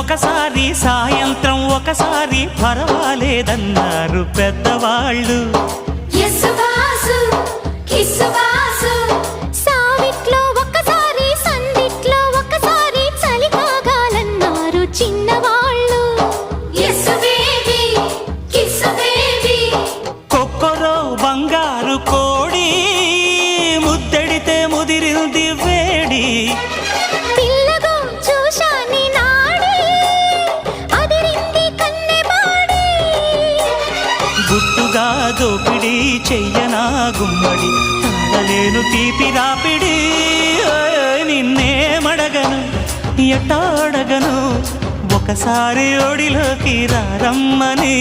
ఒకసారి సాయంత్రం ఒకసారి పర్వాలేదన్నారు పెద్దవాళ్ళు. సావిట్లో ఒకసారి సందిట్లో ఒకసారి చలి కాగాలన్నారు చిన్నవాళ్ళు. కొక్కరో బంగారు కోడి ముద్దడితే ముదిరింది వేడి. పిల్లగో చూశాని నాడి అదిరింది కన్నెబాడి. గుట్టుగా దోపిడి చెయ్యనా గుమ్మడి తాళలేను తీపి రాపిడి. నిన్నేమడగను ఎట్టాడగను ఒకసారి ఒడిలోకి రారమ్మని.